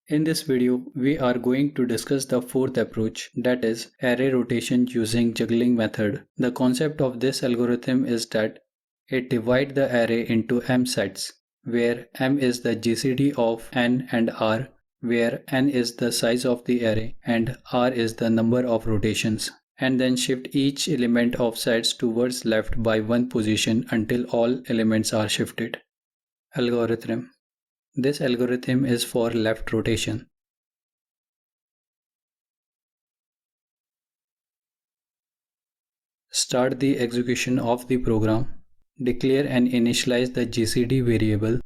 In this video, we are going to discuss the fourth approach, that is array rotation using juggling method. The concept of this algorithm is that it divides the array into m sets, where m is the GCD of n and r, where n is the size of the array and r is the number of rotations, and then shift each element of sets towards left by one position until all elements are shifted. Algorithm. This algorithm is for left rotation. Start the execution of the program. Declare and initialize the GCD variable.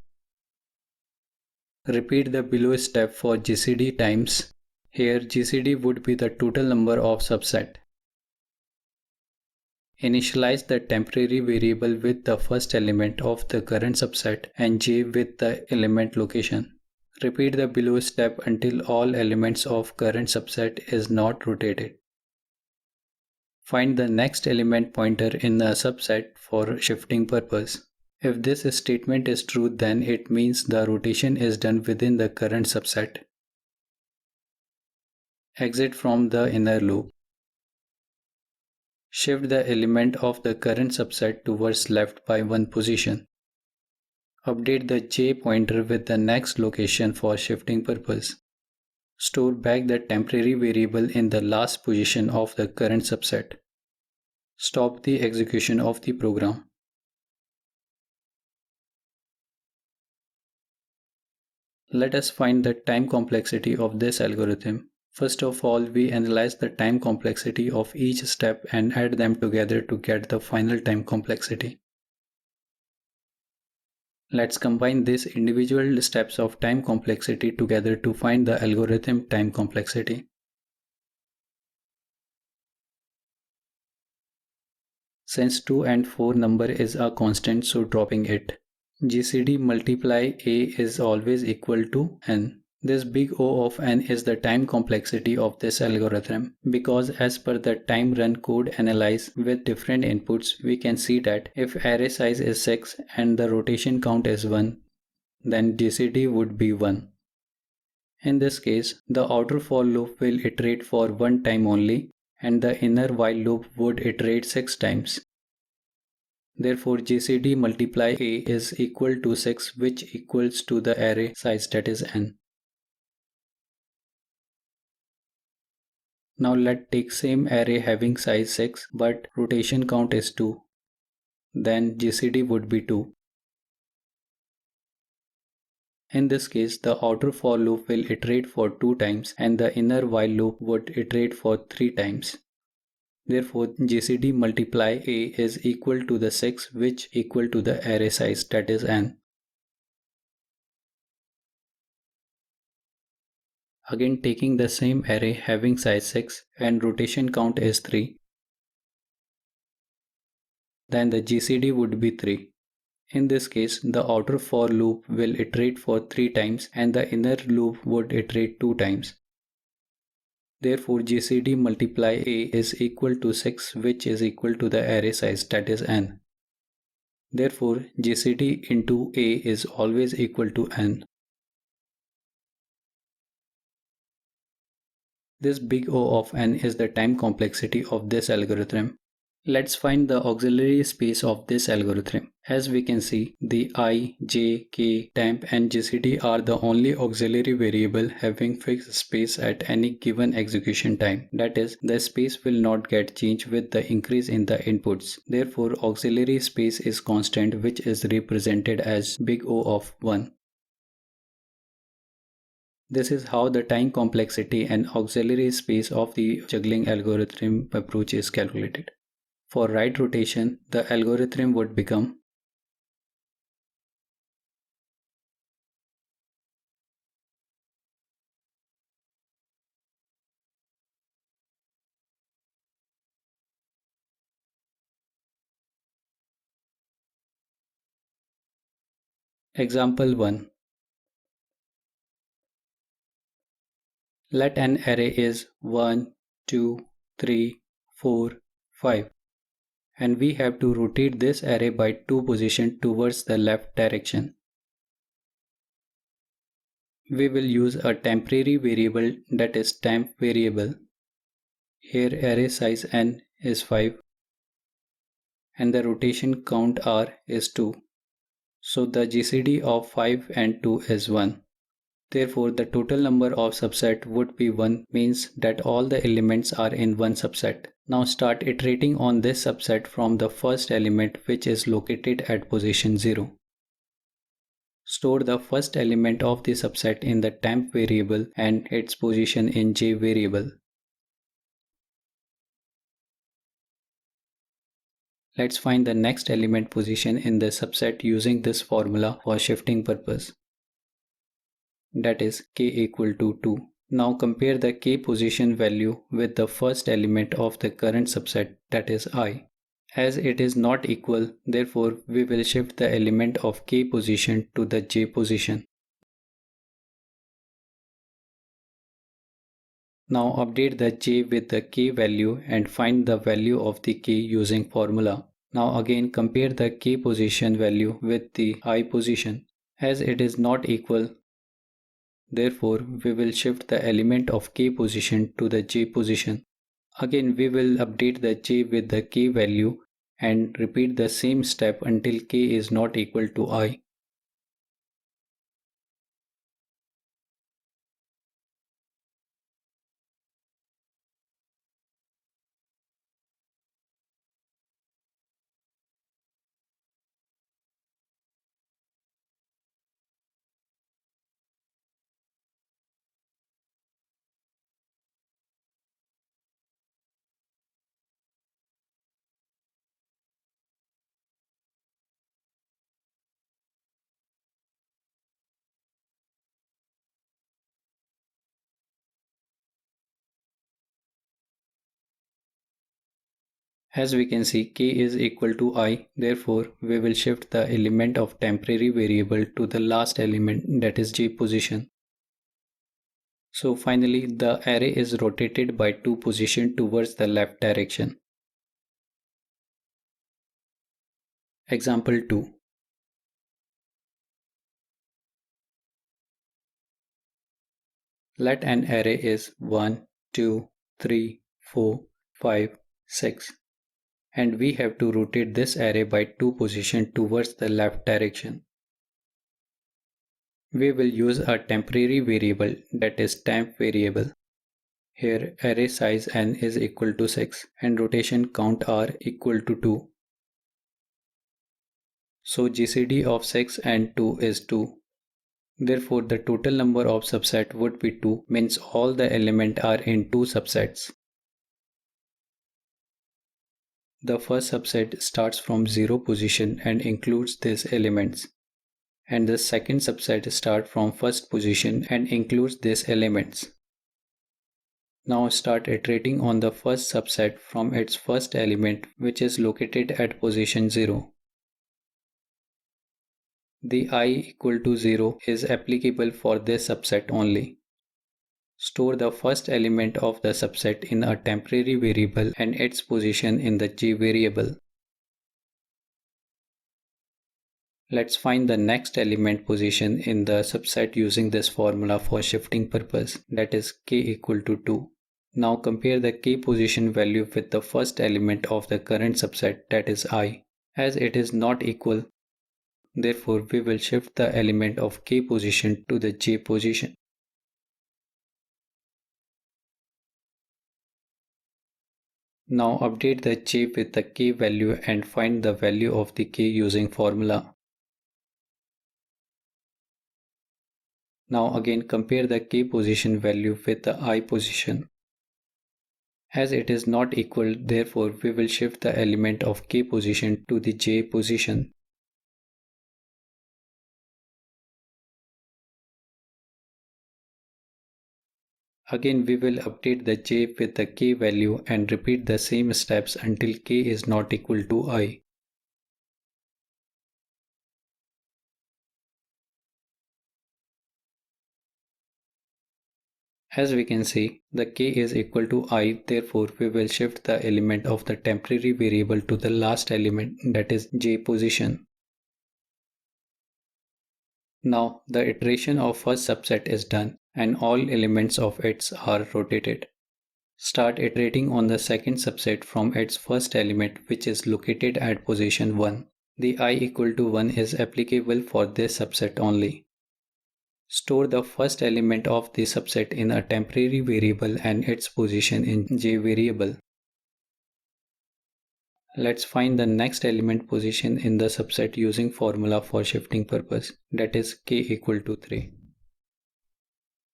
Repeat the below step for GCD times. Here GCD would be the total number of subset. Initialize the temporary variable with the first element of the current subset and j with the element location. Repeat the below step until all elements of current subset is not rotated. Find the next element pointer in the subset for shifting purpose. If this statement is true, then it means the rotation is done within the current subset. Exit from the inner loop. Shift the element of the current subset towards left by one position. Update the j pointer with the next location for shifting purpose. Store back the temporary variable in the last position of the current subset. Stop the execution of the program. Let us find the time complexity of this algorithm. First of all, we analyze the time complexity of each step and add them together to get the final time complexity. Let's combine these individual steps of time complexity together to find the algorithm time complexity. Since 2 and 4 number is a constant, so dropping it. GCD multiply A is always equal to n. This big O of n is the time complexity of this algorithm, because as per the time run code analyze with different inputs, we can see that if array size is 6 and the rotation count is 1, then GCD would be 1. In this case, the outer for loop will iterate for one time only, and the inner while loop would iterate 6 times. Therefore, GCD multiply A is equal to 6, which equals to the array size, that is n. Now let's take same array having size 6 but rotation count is 2. Then GCD would be 2. In this case, the outer for loop will iterate for 2 times and the inner while loop would iterate for 3 times. Therefore, GCD multiply A is equal to the 6, which equal to the array size, that is n. Again, taking the same array having size 6 and rotation count is 3, then the GCD would be 3. In this case, the outer for loop will iterate for 3 times and the inner loop would iterate 2 times. Therefore, GCD multiply A is equal to 6, which is equal to the array size, that is n. Therefore, GCD into A is always equal to n. This big O of n is the time complexity of this algorithm. Let's find the auxiliary space of this algorithm. As we can see, the I, J, K, temp and GCD are the only auxiliary variable having fixed space at any given execution time. That is, the space will not get changed with the increase in the inputs. Therefore, auxiliary space is constant, which is represented as big O of 1. This is how the time complexity and auxiliary space of the juggling algorithm approach is calculated. For right rotation, the algorithm would become example 1. Let an array is 1, 2, 3, 4, 5 and we have to rotate this array by 2 positions towards the left direction. we will use a temporary variable, that is temp variable. Here array size n is 5 and the rotation count r is 2. So the GCD of 5 and 2 is 1. Therefore, the total number of subset would be 1, means that all the elements are in one subset. Now start iterating on this subset from the first element, which is located at position 0. Store the first element of the subset in the temp variable and its position in j variable. Let's find the next element position in the subset using this formula for shifting purpose. That is k equal to 2. Now compare the k position value with the first element of the current subset, that is I. As it is not equal, therefore we will shift the element of k position to the j position. Now update the j with the k value and find the value of the k using formula. Now again compare the k position value with the I position. As it is not equal, therefore we will shift the element of k position to the j position. Again we will update the j with the k value and repeat the same step until k is not equal to I. As we can see, k is equal to I, therefore we will shift the element of temporary variable to the last element, that is j position. So finally the array is rotated by 2 position towards the left direction. Example 2. Let an array is 1, 2, 3, 4, 5, 6 and we have to rotate this array by 2 position towards the left direction. We will use a temporary variable, that is temp variable. Here array size n is equal to 6 and rotation count r equal to 2. So GCD of 6 and 2 is 2. Therefore the total number of subset would be 2, means all the elements are in 2 subsets. The first subset starts from 0 position and includes these elements. And the second subset starts from first position and includes these elements. Now start iterating on the first subset from its first element, which is located at position 0. The I equal to 0 is applicable for this subset only. Store the first element of the subset in a temporary variable and its position in the j variable. Let's find the next element position in the subset using this formula for shifting purpose, that is k equal to 2. Now compare the k position value with the first element of the current subset, that is I. As it is not equal, therefore we will shift the element of k position to the j position. Now update the j with the k value and find the value of the k using formula. Now again compare the k position value with the I position. As it is not equal, therefore we will shift the element of k position to the j position. Again we will update the j with the k value and repeat the same steps until k is not equal to I. As we can see, the k is equal to I, therefore we will shift the element of the temporary variable to the last element, that is j position. Now the iteration of first subset is done and all elements of it are rotated. Start iterating on the second subset from its first element, which is located at position 1. The I equal to 1 is applicable for this subset only. Store the first element of the subset in a temporary variable and its position in J variable. Let's find the next element position in the subset using formula for shifting purpose, that is k equal to 3.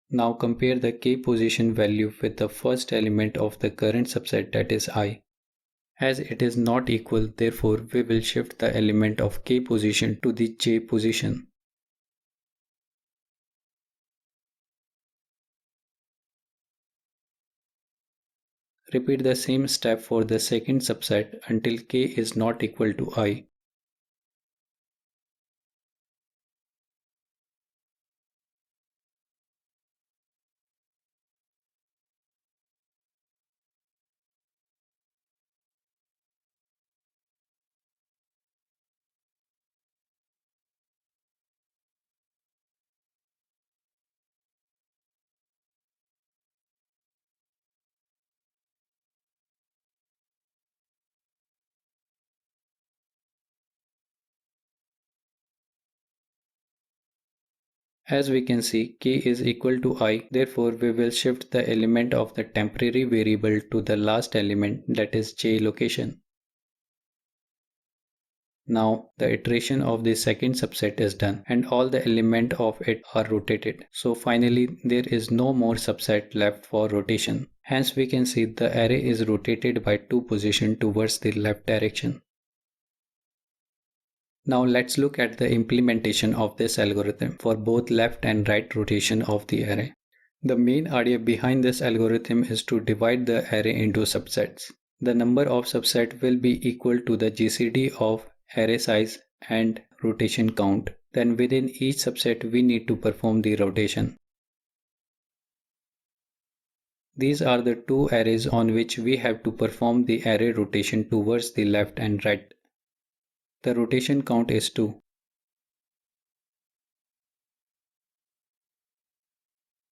Now compare the k position value with the first element of the current subset, that is I. As it is not equal, therefore we will shift the element of k position to the j position. Repeat the same step for the second subset until k is not equal to I. As we can see, k is equal to I, therefore we will shift the element of the temporary variable to the last element, that is j location. Now the iteration of the second subset is done and all the elements of it are rotated. So finally there is no more subset left for rotation. Hence we can see the array is rotated by 2 positions towards the left direction. Now let's look at the implementation of this algorithm for both left and right rotation of the array. The main idea behind this algorithm is to divide the array into subsets. The number of subsets will be equal to the GCD of array size and rotation count. Then within each subset we need to perform the rotation. These are the two arrays on which we have to perform the array rotation towards the left and right. The rotation count is 2.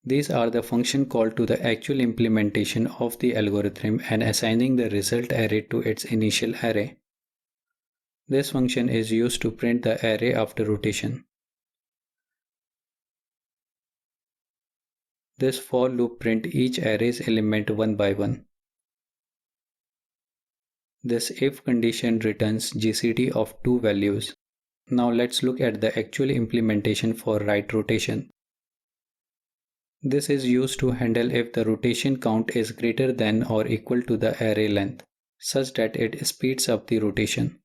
These are the function called to the actual implementation of the algorithm and assigning the result array to its initial array. This function is used to print the array after rotation. This for loop print each array's element one by one. This if condition returns GCD of two values. Now let's look at the actual implementation for right rotation. This is used to handle if the rotation count is greater than or equal to the array length, such that it speeds up the rotation.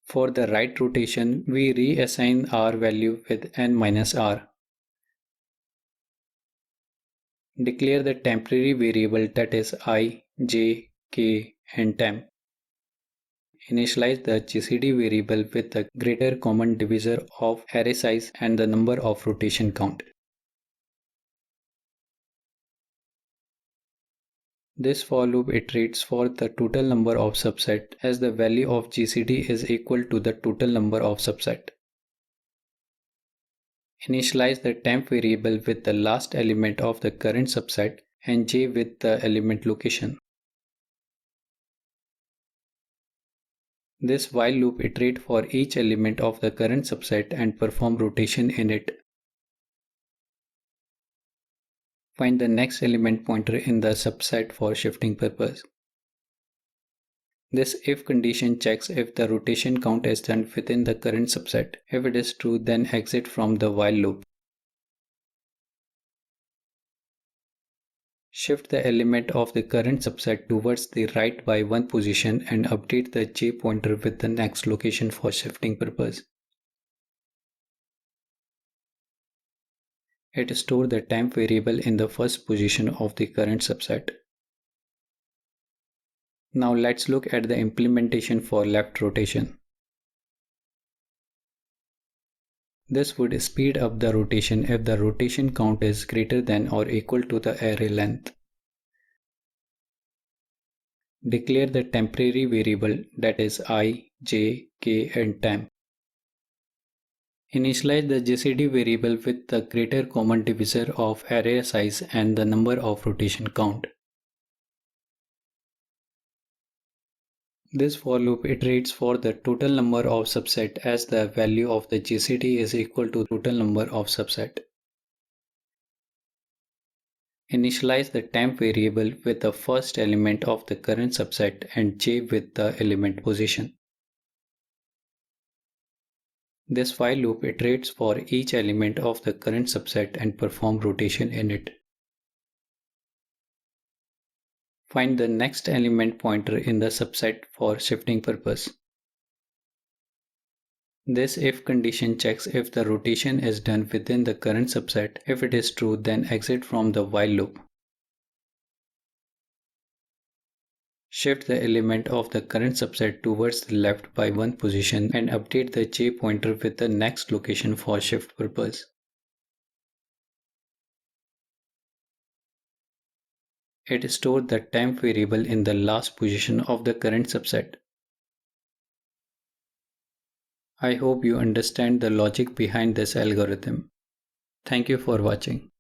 For the right rotation, we reassign r value with n-r. Declare the temporary variable, that is I, j, k and temp. Initialize the GCD variable with the greater common divisor of array size and the number of rotation count. This for loop iterates for the total number of subset as the value of GCD is equal to the total number of subset. Initialize the temp variable with the last element of the current subset and j with the element location. This while loop iterate for each element of the current subset and perform rotation in it. Find the next element pointer in the subset for shifting purpose. This if condition checks if the rotation count is done within the current subset. If it is true, then exit from the while loop. Shift the element of the current subset towards the right by one position and update the j pointer with the next location for shifting purpose. It stores the temp variable in the first position of the current subset. Now let's look at the implementation for left rotation. This would speed up the rotation if the rotation count is greater than or equal to the array length. Declare the temporary variable, that is I, j, k and temp. Initialize the GCD variable with the greater common divisor of array size and the number of rotation count. This for loop iterates for the total number of subset as the value of the GCD is equal to total number of subset. Initialize the temp variable with the first element of the current subset and j with the element position. This while loop iterates for each element of the current subset and perform rotation in it. Find the next element pointer in the subset for shifting purpose. This if condition checks if the rotation is done within the current subset. If it is true, then exit from the while loop. Shift the element of the current subset towards the left by one position and update the j pointer with the next location for shift purpose. It stores the temp variable in the last position of the current subset. I hope you understand the logic behind this algorithm. Thank you for watching.